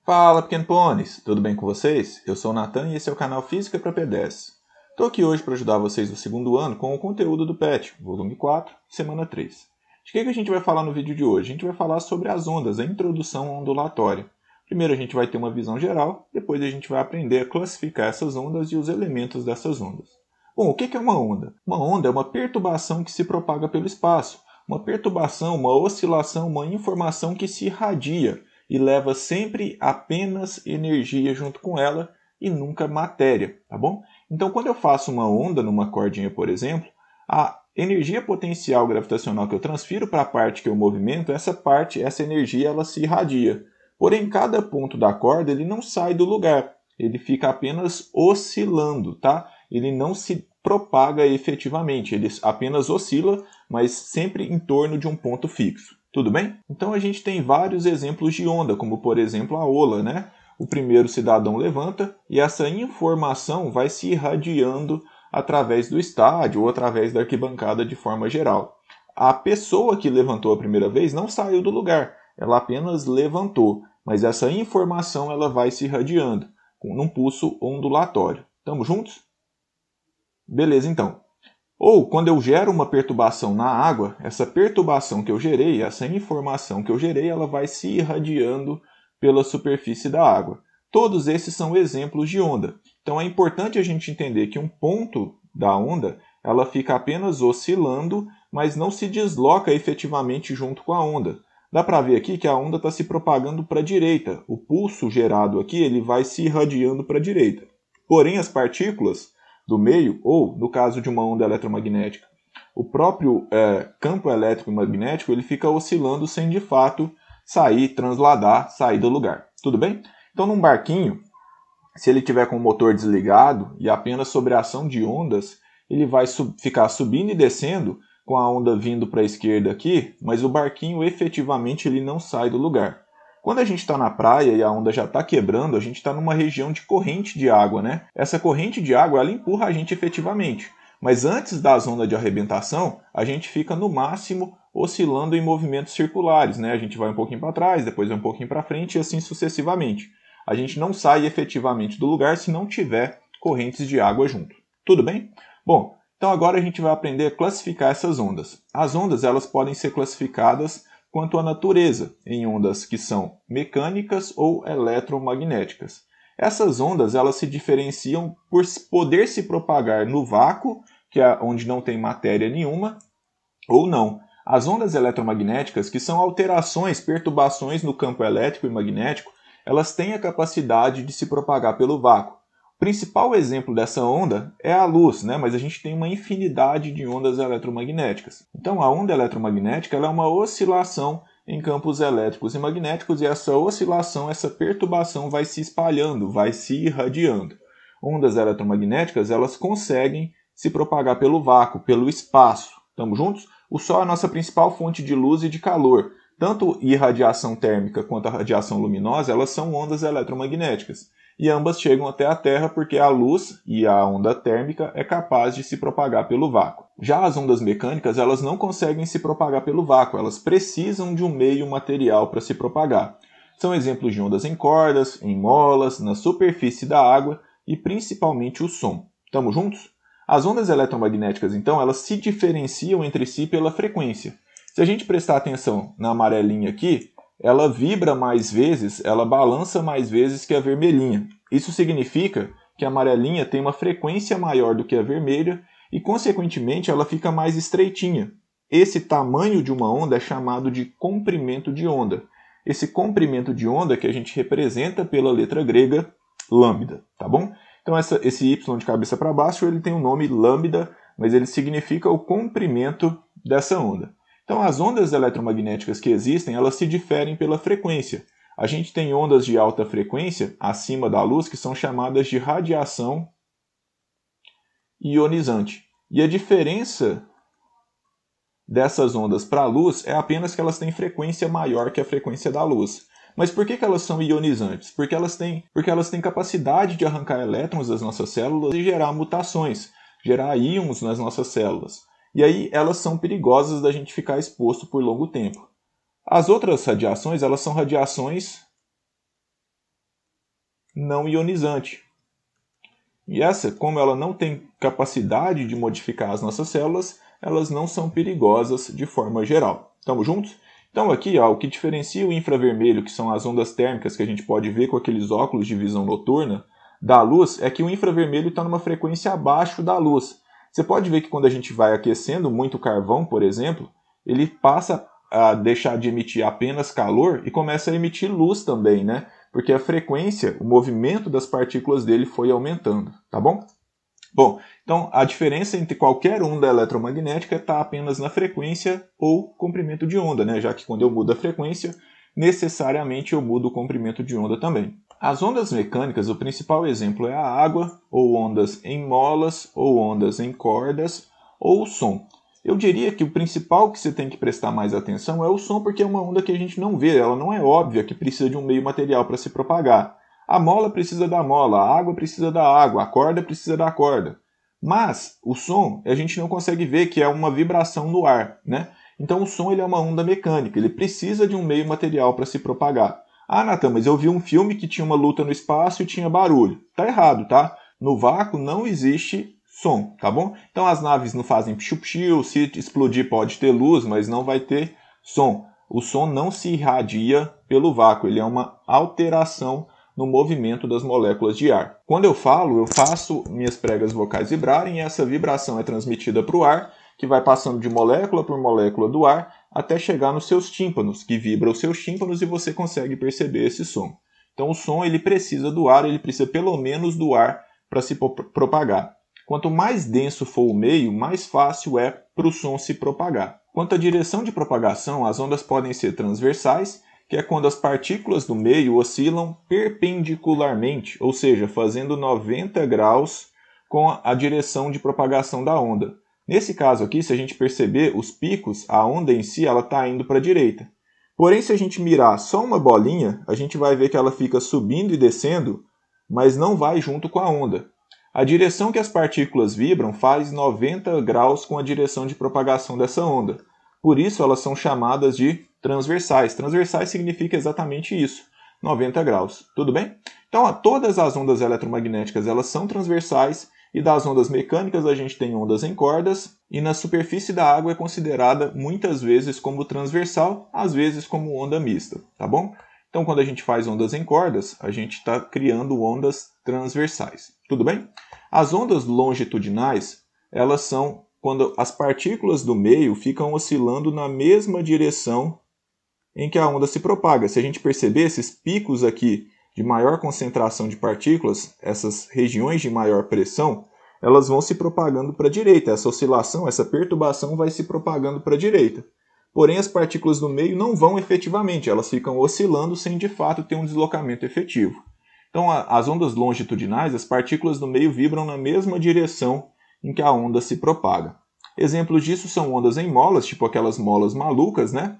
Fala, pequeno pôneis! Tudo bem com vocês? Eu sou o Nathan e esse é o canal Física para P10. Estou aqui hoje para ajudar vocês do segundo ano com o conteúdo do PET, volume 4, semana 3. De que a gente vai falar no vídeo de hoje? A gente vai falar sobre as ondas, a introdução ondulatória. Primeiro a gente vai ter uma visão geral, depois a gente vai aprender a classificar essas ondas e os elementos dessas ondas. Bom, o que é uma onda? Uma onda é uma perturbação que se propaga pelo espaço. Uma perturbação, uma oscilação, uma informação que se irradia e leva sempre apenas energia junto com ela e nunca matéria, tá bom? Então, quando eu faço uma onda numa cordinha, por exemplo, a energia potencial gravitacional que eu transfiro para a parte que eu movimento, essa energia, ela se irradia. Porém, cada ponto da corda ele não sai do lugar, ele fica apenas oscilando, tá? Ele não se propaga efetivamente, ele apenas oscila, mas sempre em torno de um ponto fixo. Tudo bem? Então a gente tem vários exemplos de onda, como por exemplo a ola, né? O primeiro cidadão levanta e essa informação vai se irradiando através do estádio ou através da arquibancada de forma geral. A pessoa que levantou a primeira vez não saiu do lugar, ela apenas levantou, mas essa informação ela vai se irradiando num pulso ondulatório. Estamos juntos? Beleza, então. Ou quando eu gero uma perturbação na água, essa perturbação que eu gerei, essa informação que eu gerei, ela vai se irradiando pela superfície da água. Todos esses são exemplos de onda. Então é importante a gente entender que um ponto da onda, ela fica apenas oscilando, mas não se desloca efetivamente junto com a onda. Dá para ver aqui que a onda está se propagando para a direita. O pulso gerado aqui ele vai se irradiando para a direita. Porém, as partículas do meio, ou no caso de uma onda eletromagnética, o próprio campo elétrico e magnético ele fica oscilando sem de fato transladar, sair do lugar. Tudo bem? Então, num barquinho, se ele tiver com o motor desligado e apenas sobre a ação de ondas, ele vai ficar subindo e descendo com a onda vindo para a esquerda aqui, mas o barquinho efetivamente ele não sai do lugar. Quando a gente está na praia e a onda já está quebrando, a gente está numa região de corrente de água, né? Essa corrente de água ela empurra a gente efetivamente. Mas antes da zona de arrebentação, a gente fica no máximo oscilando em movimentos circulares, né? A gente vai um pouquinho para trás, depois vai um pouquinho para frente e assim sucessivamente. A gente não sai efetivamente do lugar se não tiver correntes de água junto. Tudo bem? Bom, então agora a gente vai aprender a classificar essas ondas. As ondas elas podem ser classificadas quanto à natureza, em ondas que são mecânicas ou eletromagnéticas. Essas ondas elas se diferenciam por poder se propagar no vácuo, que é onde não tem matéria nenhuma, ou não. As ondas eletromagnéticas, que são alterações, perturbações no campo elétrico e magnético, elas têm a capacidade de se propagar pelo vácuo. O principal exemplo dessa onda é a luz, né? Mas a gente tem uma infinidade de ondas eletromagnéticas. Então a onda eletromagnética ela é uma oscilação em campos elétricos e magnéticos e essa oscilação, essa perturbação vai se espalhando, vai se irradiando. Ondas eletromagnéticas elas conseguem se propagar pelo vácuo, pelo espaço. Estamos juntos? O Sol é a nossa principal fonte de luz e de calor. Tanto irradiação térmica quanto a radiação luminosa elas são ondas eletromagnéticas. E ambas chegam até a Terra porque a luz e a onda térmica é capaz de se propagar pelo vácuo. Já as ondas mecânicas elas não conseguem se propagar pelo vácuo, elas precisam de um meio material para se propagar. São exemplos de ondas em cordas, em molas, na superfície da água e principalmente o som. Estamos juntos? As ondas eletromagnéticas, então, elas se diferenciam entre si pela frequência. Se a gente prestar atenção na amarelinha aqui, ela vibra mais vezes, ela balança mais vezes que a vermelhinha. Isso significa que a amarelinha tem uma frequência maior do que a vermelha e, consequentemente, ela fica mais estreitinha. Esse tamanho de uma onda é chamado de comprimento de onda. Esse comprimento de onda que a gente representa pela letra grega lambda, tá bom? Então esse y de cabeça para baixo ele tem o nome lambda, mas ele significa o comprimento dessa onda. Então, as ondas eletromagnéticas que existem, elas se diferem pela frequência. A gente tem ondas de alta frequência, acima da luz, que são chamadas de radiação ionizante. E a diferença dessas ondas para a luz é apenas que elas têm frequência maior que a frequência da luz. Mas por que elas são ionizantes? Porque elas têm capacidade de arrancar elétrons das nossas células e gerar mutações, gerar íons nas nossas células. E aí elas são perigosas da gente ficar exposto por longo tempo. As outras radiações, elas são radiações não ionizante. E essa, como ela não tem capacidade de modificar as nossas células, elas não são perigosas de forma geral. Estamos juntos? Então aqui, ó, o que diferencia o infravermelho, que são as ondas térmicas que a gente pode ver com aqueles óculos de visão noturna, da luz, é que o infravermelho está numa frequência abaixo da luz. Você pode ver que quando a gente vai aquecendo muito carvão, por exemplo, ele passa a deixar de emitir apenas calor e começa a emitir luz também, né? Porque a frequência, o movimento das partículas dele foi aumentando, tá bom? Bom, então a diferença entre qualquer onda eletromagnética está apenas na frequência ou comprimento de onda, né? Já que quando eu mudo a frequência, necessariamente eu mudo o comprimento de onda também. As ondas mecânicas, o principal exemplo é a água, ou ondas em molas, ou ondas em cordas, ou o som. Eu diria que o principal que você tem que prestar mais atenção é o som, porque é uma onda que a gente não vê, ela não é óbvia que precisa de um meio material para se propagar. A mola precisa da mola, a água precisa da água, a corda precisa da corda. Mas o som a gente não consegue ver, que é uma vibração no ar, né? Então o som ele é uma onda mecânica, ele precisa de um meio material para se propagar. Ah, Natan, mas eu vi um filme que tinha uma luta no espaço e tinha barulho. Tá errado, tá? No vácuo não existe som, tá bom? Então as naves não fazem piu-piu, se explodir pode ter luz, mas não vai ter som. O som não se irradia pelo vácuo, ele é uma alteração no movimento das moléculas de ar. Quando eu falo, eu faço minhas pregas vocais vibrarem e essa vibração é transmitida para o ar, que vai passando de molécula por molécula do ar até chegar nos seus tímpanos, que vibra os seus tímpanos e você consegue perceber esse som. Então o som ele precisa do ar, ele precisa pelo menos do ar para se propagar. Quanto mais denso for o meio, mais fácil é para o som se propagar. Quanto à direção de propagação, as ondas podem ser transversais, que é quando as partículas do meio oscilam perpendicularmente, ou seja, fazendo 90 graus com a direção de propagação da onda. Nesse caso aqui, se a gente perceber os picos, a onda em si está indo para a direita. Porém, se a gente mirar só uma bolinha, a gente vai ver que ela fica subindo e descendo, mas não vai junto com a onda. A direção que as partículas vibram faz 90 graus com a direção de propagação dessa onda. Por isso elas são chamadas de transversais. Transversais significa exatamente isso, 90 graus. Tudo bem? Então todas as ondas eletromagnéticas elas são transversais e das ondas mecânicas a gente tem ondas em cordas e na superfície da água é considerada muitas vezes como transversal, às vezes como onda mista, tá bom? Então, quando a gente faz ondas em cordas, a gente está criando ondas transversais. Tudo bem? As ondas longitudinais, elas são quando as partículas do meio ficam oscilando na mesma direção em que a onda se propaga. Se a gente perceber esses picos aqui de maior concentração de partículas, essas regiões de maior pressão, elas vão se propagando para a direita. Essa oscilação, essa perturbação vai se propagando para a direita. Porém, as partículas do meio não vão efetivamente, elas ficam oscilando sem de fato ter um deslocamento efetivo. Então, as ondas longitudinais, as partículas do meio vibram na mesma direção em que a onda se propaga. Exemplos disso são ondas em molas, tipo aquelas molas malucas, né?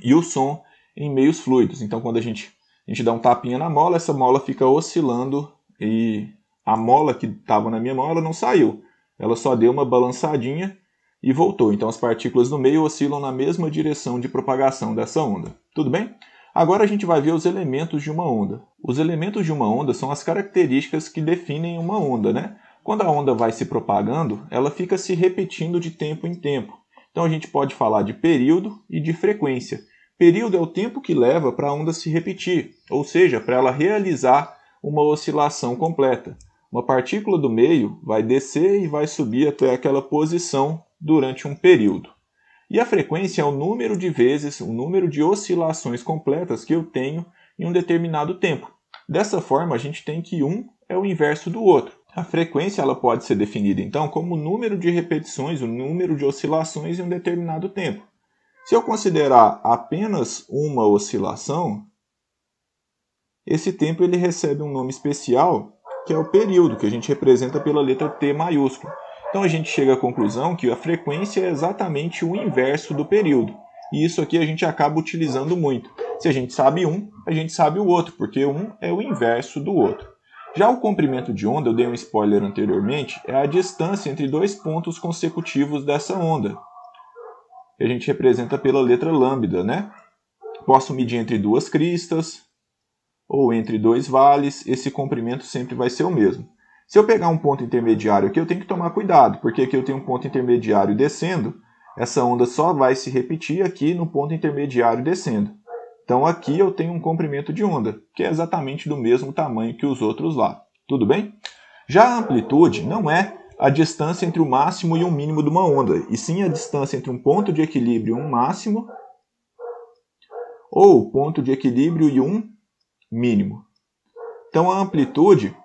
E o som em meios fluidos. Então, quando a gente dá um tapinha na mola, essa mola fica oscilando e a mola que estava na minha mão ela não saiu. Ela só deu uma balançadinha e voltou. Então as partículas no meio oscilam na mesma direção de propagação dessa onda. Tudo bem? Agora a gente vai ver os elementos de uma onda. Os elementos de uma onda são as características que definem uma onda, né? Quando a onda vai se propagando, ela fica se repetindo de tempo em tempo. Então a gente pode falar de período e de frequência. Período é o tempo que leva para a onda se repetir, ou seja, para ela realizar uma oscilação completa. Uma partícula do meio vai descer e vai subir até aquela posição durante um período. E a frequência é o número de vezes, o número de oscilações completas que eu tenho em um determinado tempo. Dessa forma, a gente tem que um é o inverso do outro. A frequência ela pode ser definida, então, como o número de repetições, o número de oscilações em um determinado tempo. Se eu considerar apenas uma oscilação, esse tempo ele recebe um nome especial, que é o período, que a gente representa pela letra T maiúscula. Então a gente chega à conclusão que a frequência é exatamente o inverso do período. E isso aqui a gente acaba utilizando muito. Se a gente sabe um, a gente sabe o outro, porque um é o inverso do outro. Já o comprimento de onda, eu dei um spoiler anteriormente, é a distância entre dois pontos consecutivos dessa onda. Que a gente representa pela letra lambda, né? Posso medir entre duas cristas, ou entre dois vales, esse comprimento sempre vai ser o mesmo. Se eu pegar um ponto intermediário aqui, eu tenho que tomar cuidado, porque aqui eu tenho um ponto intermediário descendo, essa onda só vai se repetir aqui no ponto intermediário descendo. Então aqui eu tenho um comprimento de onda, que é exatamente do mesmo tamanho que os outros lá. Tudo bem? Já a amplitude não é a distância entre o máximo e o mínimo de uma onda, e sim a distância entre um ponto de equilíbrio e um máximo, ou ponto de equilíbrio e um mínimo. Então a amplitude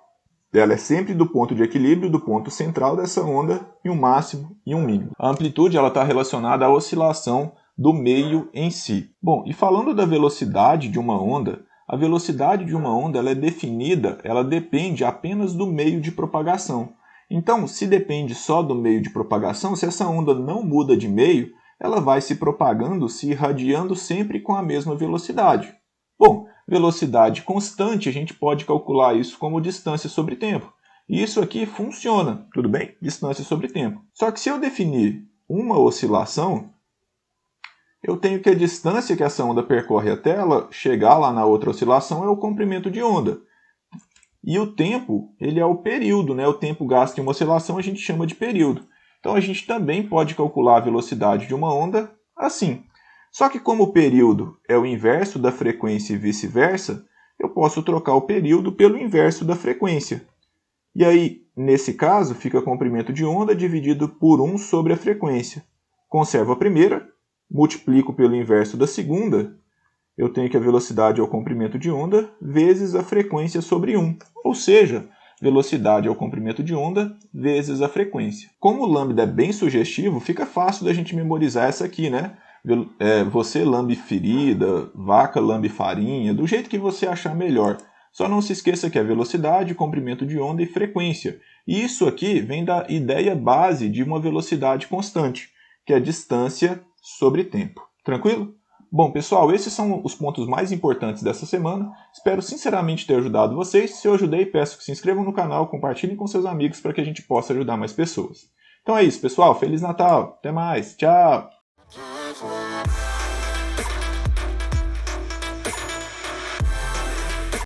ela é sempre do ponto de equilíbrio, do ponto central dessa onda, e um máximo e um mínimo. A amplitude está relacionada à oscilação do meio em si. Bom, e falando da velocidade de uma onda, a velocidade de uma onda ela é definida, ela depende apenas do meio de propagação. Então, se depende só do meio de propagação, se essa onda não muda de meio, ela vai se propagando, se irradiando sempre com a mesma velocidade. Bom, velocidade constante, a gente pode calcular isso como distância sobre tempo. E isso aqui funciona, tudo bem? Distância sobre tempo. Só que se eu definir uma oscilação, eu tenho que a distância que essa onda percorre até ela chegar lá na outra oscilação é o comprimento de onda. E o tempo, ele é o período, né? O tempo gasto em uma oscilação a gente chama de período. Então a gente também pode calcular a velocidade de uma onda assim. Só que como o período é o inverso da frequência e vice-versa, eu posso trocar o período pelo inverso da frequência. E aí, nesse caso, fica comprimento de onda dividido por 1 sobre a frequência. Conservo a primeira, multiplico pelo inverso da segunda, eu tenho que a velocidade é o comprimento de onda vezes a frequência sobre 1. Ou seja, velocidade é o comprimento de onda vezes a frequência. Como o lambda é bem sugestivo, fica fácil da gente memorizar essa aqui, né? Você lambe ferida, vaca lambe farinha, do jeito que você achar melhor. Só não se esqueça que é velocidade, comprimento de onda e frequência. E isso aqui vem da ideia base de uma velocidade constante, que é a distância sobre tempo. Tranquilo? Bom, pessoal, esses são os pontos mais importantes dessa semana. Espero sinceramente ter ajudado vocês. Se eu ajudei, peço que se inscrevam no canal, compartilhem com seus amigos para que a gente possa ajudar mais pessoas. Então é isso, pessoal. Feliz Natal. Até mais. Tchau.